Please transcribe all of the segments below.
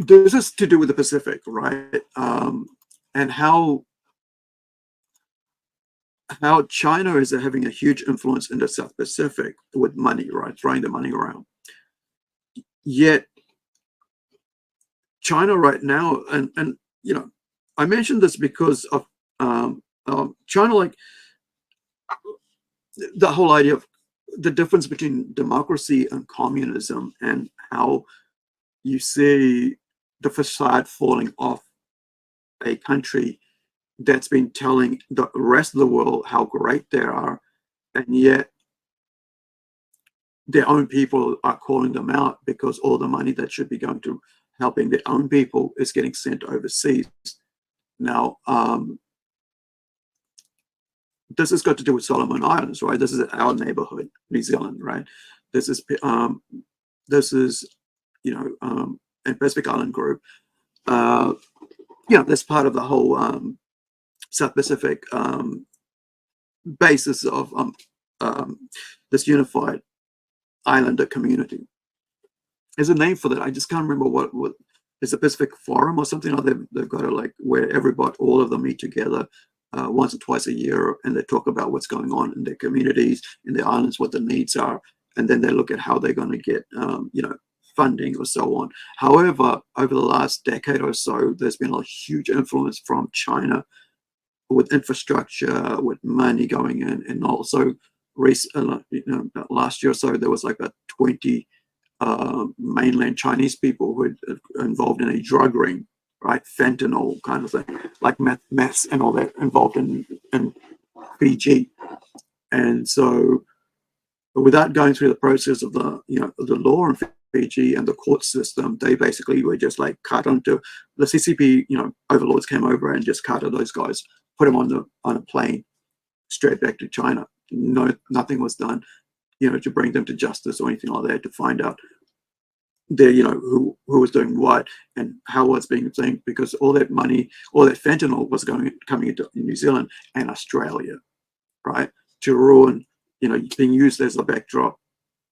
this is to do with the Pacific, right? And how China is having a huge influence in the South Pacific with money, right? Throwing the money around. Yet China right now, and you know, I mentioned this because of China, like the whole idea of the difference between democracy and communism, and how you see the facade falling off a country that's been telling the rest of the world how great they are, and yet their own people are calling them out because all the money that should be going to helping their own people is getting sent overseas. Now, this has got to do with Solomon Islands, right? This is our neighborhood, New Zealand, right? This is and Pacific Island Group. That's part of the whole South Pacific basis of this unified islander community. There's a name for that. I just can't remember what it's a Pacific Forum or something like that. They've got it where all of them meet together once or twice a year, and they talk about what's going on in their communities, in their islands, what the needs are, and then they look at how they're going to get funding or so on. However, over the last decade or so, there's been a huge influence from China with infrastructure, with money going in, and also last year or so there was like a 20 mainland Chinese people who were involved in a drug ring, right? Fentanyl kind of thing, like meth and all that involved in Fiji. And so without going through the process of the law in Fiji and the court system, they basically were just like cut onto the CCP, overlords came over and just cut those guys, put them on a plane straight back to China. No, nothing was done, to bring them to justice or anything like that, to find out who was doing what and how was being thing, because all that money, all that fentanyl was coming into New Zealand and Australia, right? To ruin, being used as a backdrop.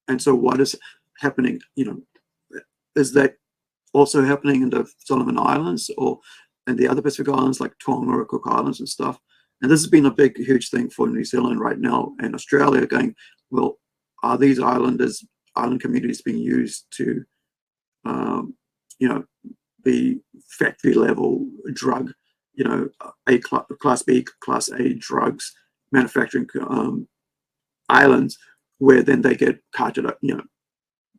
And so what is happening, is that also happening in the Solomon Islands or in the other Pacific Islands like Tonga or Cook Islands and stuff? And this has been a big, huge thing for New Zealand right now and Australia, going, well, are these island communities being used to, be factory level drug, class B, class A drugs manufacturing islands, where then they get carted up,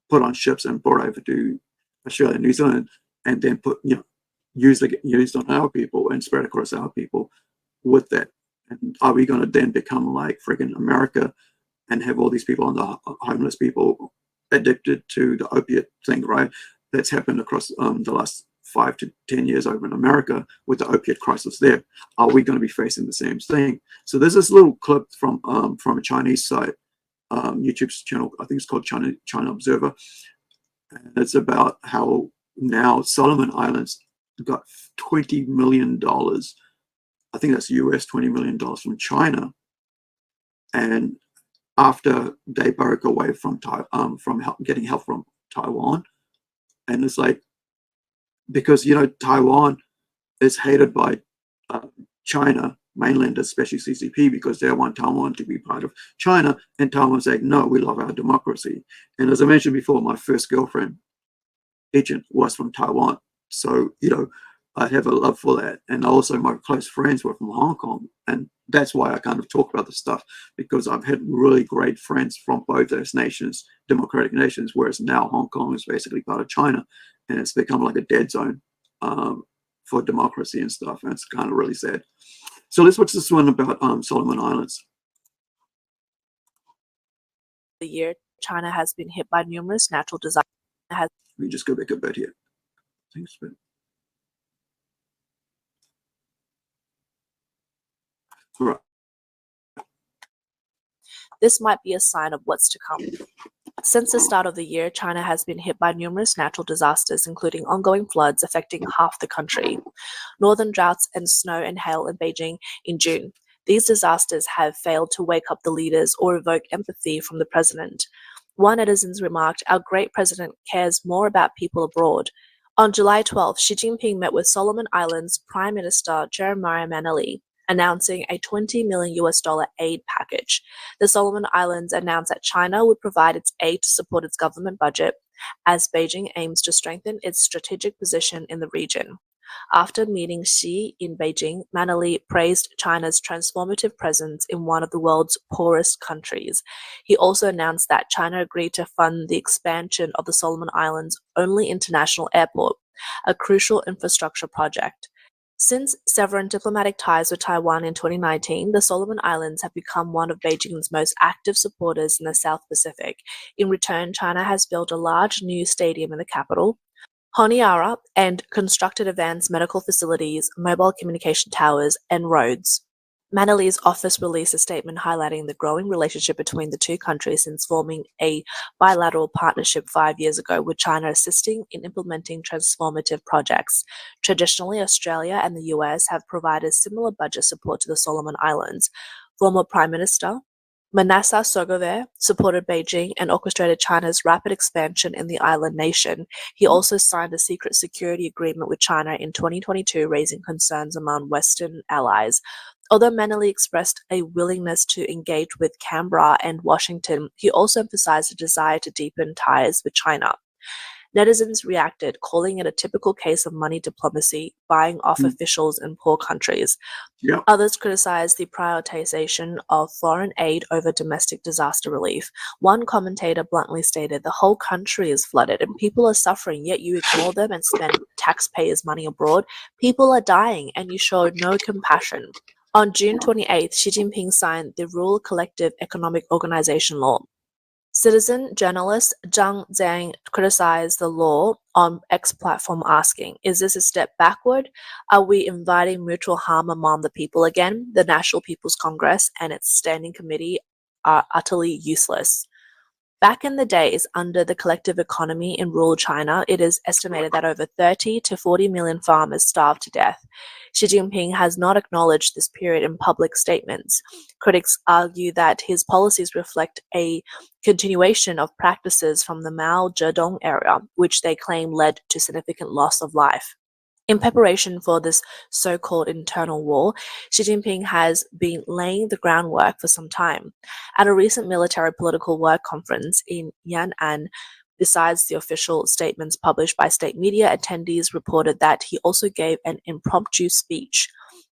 put on ships and brought over to Australia and New Zealand, and then used on our people and spread across our people with that. And are we going to then become like friggin' America and have all these people on the homeless people addicted to the opiate thing, right? That's happened across the last 5 to 10 years over in America with the opiate crisis there. Are we going to be facing the same thing? So there's this little clip from a Chinese site, YouTube channel, I think it's called China Observer. And it's about how now Solomon Islands got $20 million. I think that's US $20 million from China. And after they broke away from getting help from Taiwan. And it's like, because, Taiwan is hated by China, mainland, especially CCP, because they want Taiwan to be part of China. And Taiwan's like, no, we love our democracy. And as I mentioned before, my first girlfriend, agent, was from Taiwan. So, I have a love for that. And also my close friends were from Hong Kong. And that's why I kind of talk about this stuff, because I've had really great friends from both those nations, democratic nations, whereas now Hong Kong is basically part of China, and it's become like a dead zone for democracy and stuff. And it's kind of really sad. So let's watch this one about Solomon Islands. The year, China has been hit by numerous natural disasters. Let me just go back a bit here. Thanks, man. All right. This might be a sign of what's to come. Since the start of the year, China has been hit by numerous natural disasters, including ongoing floods affecting half the country, northern droughts, and snow and hail in Beijing in June. These disasters have failed to wake up the leaders or evoke empathy from the president. One netizen remarked, "Our great president cares more about people abroad. On July 12, Xi Jinping met with Solomon Islands Prime Minister Jeremiah Manley, announcing a $20 million aid package. The Solomon Islands announced that China would provide its aid to support its government budget as Beijing aims to strengthen its strategic position in the region. After meeting Xi in Beijing, Manley praised China's transformative presence in one of the world's poorest countries. He also announced that China agreed to fund the expansion of the Solomon Islands' only international airport, a crucial infrastructure project. Since severing diplomatic ties with Taiwan in 2019, the Solomon Islands have become one of Beijing's most active supporters in the South Pacific. In return, China has built a large new stadium in the capital, Honiara, and constructed advanced medical facilities, mobile communication towers, and roads. Manley's office released a statement highlighting the growing relationship between the two countries since forming a bilateral partnership 5 years ago, with China assisting in implementing transformative projects. Traditionally, Australia and the US have provided similar budget support to the Solomon Islands. Former Prime Minister Manasseh Sogavare supported Beijing and orchestrated China's rapid expansion in the island nation. He also signed a secret security agreement with China in 2022, raising concerns among Western allies. Although Manley expressed a willingness to engage with Canberra and Washington, he also emphasized a desire to deepen ties with China. Netizens reacted, calling it a typical case of money diplomacy, buying off officials in poor countries. Yep. Others criticized the prioritization of foreign aid over domestic disaster relief. One commentator bluntly stated, "The whole country is flooded and people are suffering, yet you ignore them and spend taxpayers' money abroad. People are dying and you show no compassion." On June 28th, Xi Jinping signed the Rural Collective Economic Organization Law. Citizen journalist Zhang Zhang criticized the law on X platform, asking, "Is this a step backward? Are we inviting mutual harm among the people again? The National People's Congress and its standing committee are utterly useless." Back in the days, under the collective economy in rural China, it is estimated that over 30 to 40 million farmers starved to death. Xi Jinping has not acknowledged this period in public statements. Critics argue that his policies reflect a continuation of practices from the Mao Zedong era, which they claim led to significant loss of life. In preparation for this so-called internal war, Xi Jinping has been laying the groundwork for some time. At a recent military political work conference in Yan'an, besides the official statements published by state media, attendees reported that he also gave an impromptu speech.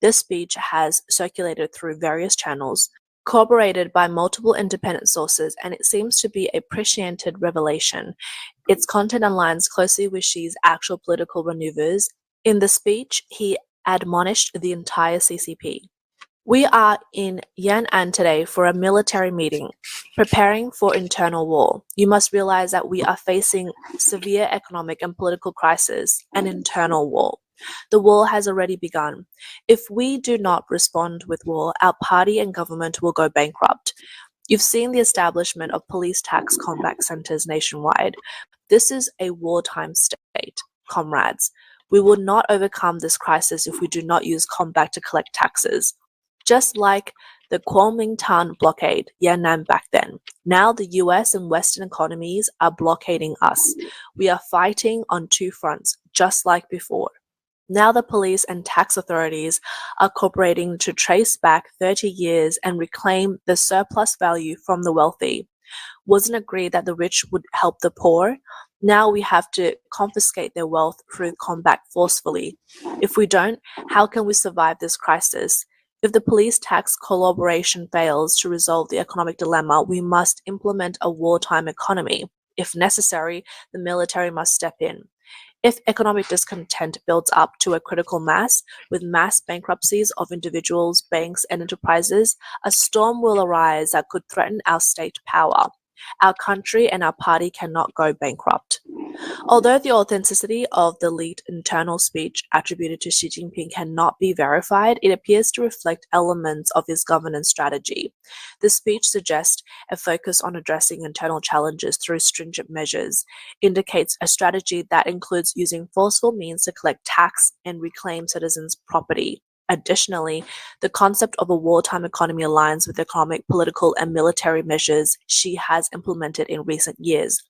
This speech has circulated through various channels, corroborated by multiple independent sources, and it seems to be a prescient revelation. Its content aligns closely with Xi's actual political maneuvers. In the speech, he admonished the entire CCP. "We are in Yan'an today for a military meeting, preparing for internal war. You must realize that we are facing severe economic and political crisis, an internal war. The war has already begun. If we do not respond with war, our party and government will go bankrupt. You've seen the establishment of police tax combat centers nationwide. This is a wartime state, comrades. We will not overcome this crisis if we do not use combat to collect taxes." Just like the Kuomintang blockade, Yan'an back then, now the US and Western economies are blockading us. We are fighting on two fronts, just like before. Now the police and tax authorities are cooperating to trace back 30 years and reclaim the surplus value from the wealthy. Wasn't agreed that the rich would help the poor? Now we have to confiscate their wealth through combat forcefully. If we don't, how can we survive this crisis? If the police tax collaboration fails to resolve the economic dilemma, we must implement a wartime economy. If necessary, the military must step in. If economic discontent builds up to a critical mass, with mass bankruptcies of individuals, banks, and enterprises, a storm will arise that could threaten our state power. Our country and our party cannot go bankrupt. Although the authenticity of the leaked internal speech attributed to Xi Jinping cannot be verified, it appears to reflect elements of his governance strategy. The speech suggests a focus on addressing internal challenges through stringent measures, indicates a strategy that includes using forceful means to collect tax and reclaim citizens' property. Additionally, the concept of a wartime economy aligns with economic, political, and military measures Xi has implemented in recent years.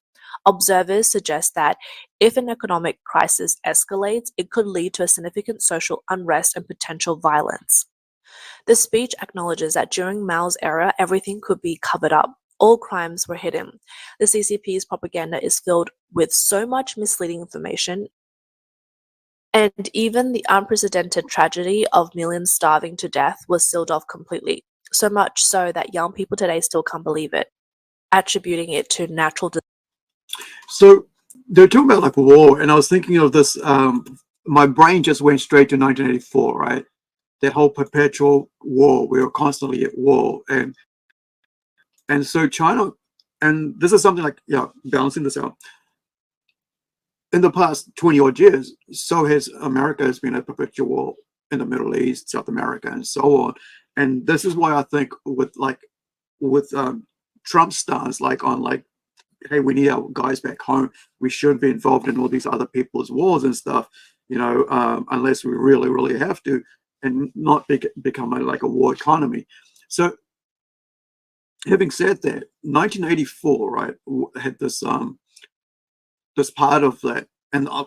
Observers suggest that if an economic crisis escalates, it could lead to a significant social unrest and potential violence. The speech acknowledges that during Mao's era, everything could be covered up. All crimes were hidden. The CCP's propaganda is filled with so much misleading information, and even the unprecedented tragedy of millions starving to death was sealed off completely, so much so that young people today still can't believe it, attributing it to natural disasters. So they're talking about like war, and I was thinking of this. My brain just went straight to 1984, right? That whole perpetual war. We were constantly at war, and so China, and this is something like, yeah, balancing this out. In the past 20 odd years, so has America has been a perpetual war in the Middle East, South America, and so on. And this is why I think with Trump's stance, like on like, hey, we need our guys back home. We should be involved in all these other people's wars and stuff, unless we really, really have to, and not become like a war economy. So, having said that, 1984, right, had this part of that, and I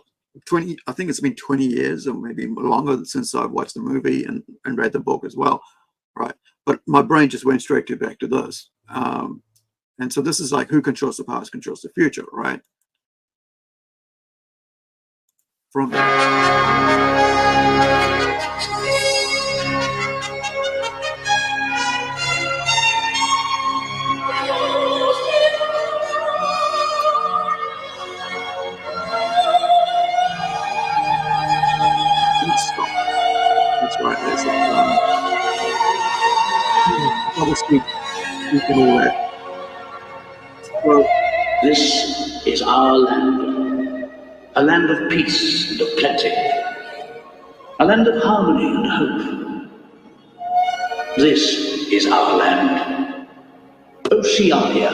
think it's been 20 years or maybe longer since I've watched the movie and read the book as well, right? But my brain just went straight back to this. And so this is like, who controls the past controls the future, right? From stop. That's right. There's double speak and all that. So this is our land, a land of peace and of plenty, a land of harmony and hope. This is our land, Oceania.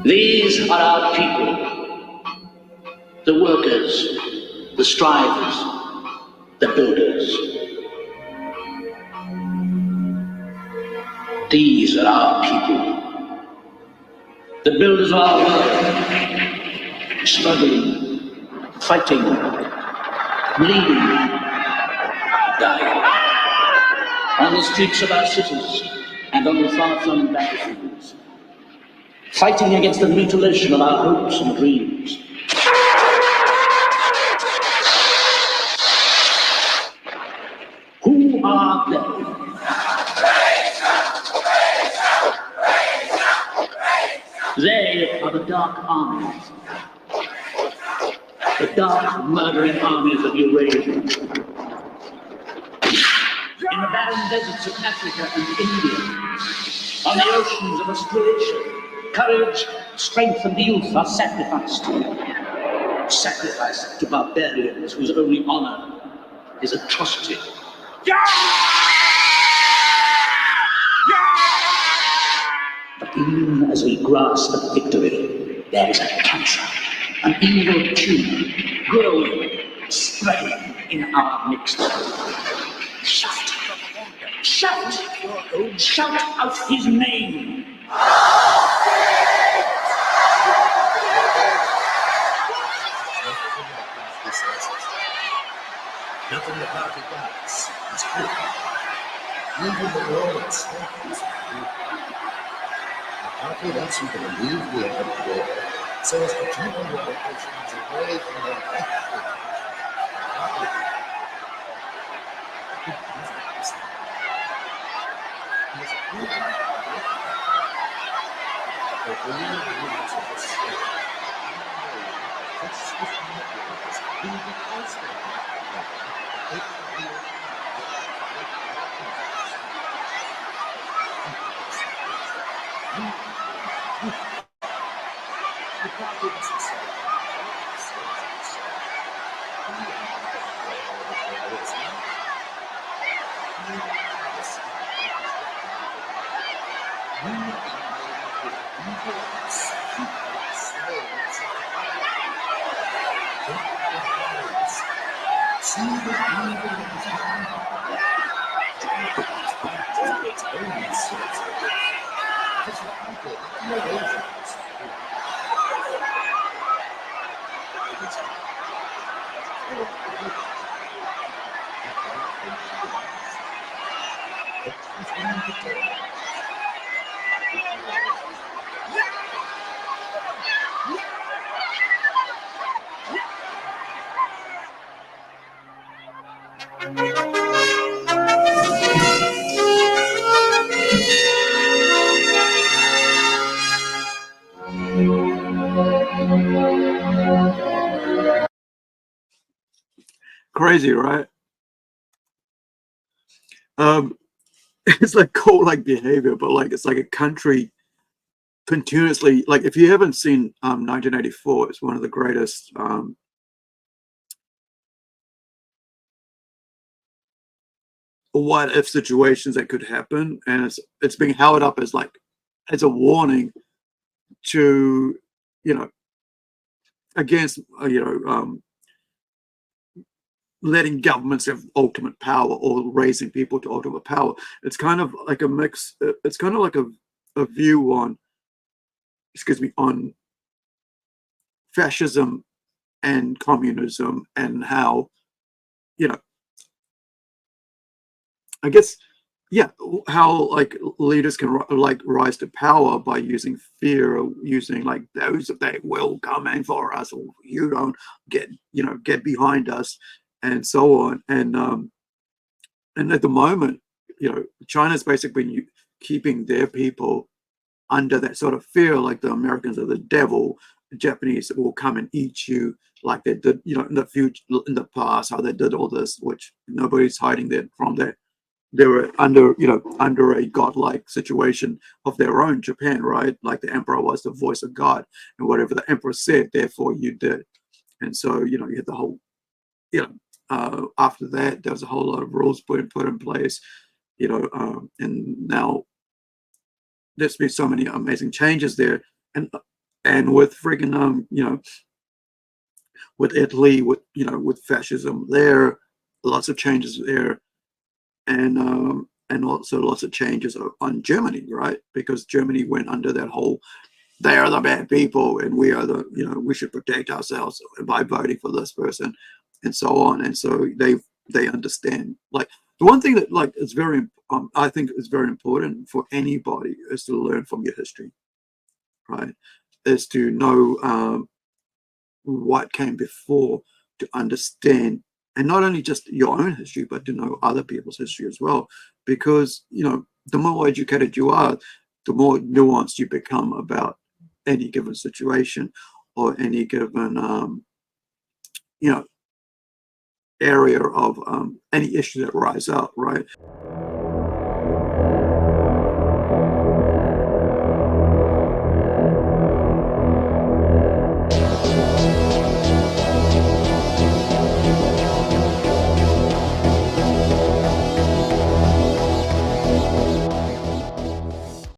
These are our people, the workers, the strivers, the builders. These are our people, the builders of our world, struggling, fighting, bleeding, dying. On the streets of our cities and on the far-flung battlefields, fighting against the mutilation of our hopes and dreams. Who are they? They are the dark armies, the dark murdering armies of Eurasia. In the barren deserts of Africa and India, on the oceans of Australasia, courage, strength, and youth are sacrificed. Sacrificed to barbarians whose only honor is atrocity. But even as we grasp at victory, there is a cancer, an evil tumor, growing, spreading in our midst. Shout! Shout! Shout out his name! Nothing the party does is good. Even the world itself is good. The party wants you to believe the end of the war, so as to keep your politicians away from their country. Crazy, right? It's like cult-like behavior, but like it's like a country continuously, like if you haven't seen 1984, it's one of the greatest what if situations that could happen, and it's being held up as like as a warning to, you know, against letting governments have ultimate power or raising people to ultimate power. It's kind of like a mix. It's kind of like a view on, excuse me, on fascism and communism, and how, you know, I guess, yeah, how like leaders can like rise to power by using fear, or using like those that will come in for us, or you don't get, you know, get behind us, and so on. And at the moment, you know, China's basically been keeping their people under that sort of fear, like the Americans are the devil, the Japanese will come and eat you, like they did, you know, in the future, in the past, how they did all this, which nobody's hiding that from that. They were under, you know, under a godlike situation of their own, Japan, right? Like the emperor was the voice of God, and whatever the emperor said, therefore you did. And so, you know, you had the whole, you know, after that, there was a whole lot of rules put in place, you know, and now there's been so many amazing changes there, and with friggin' you know, with Italy, with, you know, with fascism there, lots of changes there, and also lots of changes on Germany, right? Because Germany went under that whole, they are the bad people and we are the, you know, we should protect ourselves by voting for this person, and so on. And so they understand, like, the one thing that like is very I think is very important for anybody is to learn from your history, right? Is to know what came before, to understand, and not only just your own history, but to know other people's history as well. Because, you know, the more educated you are, the more nuanced you become about any given situation, or any given you know, area of any issue that rise up, right?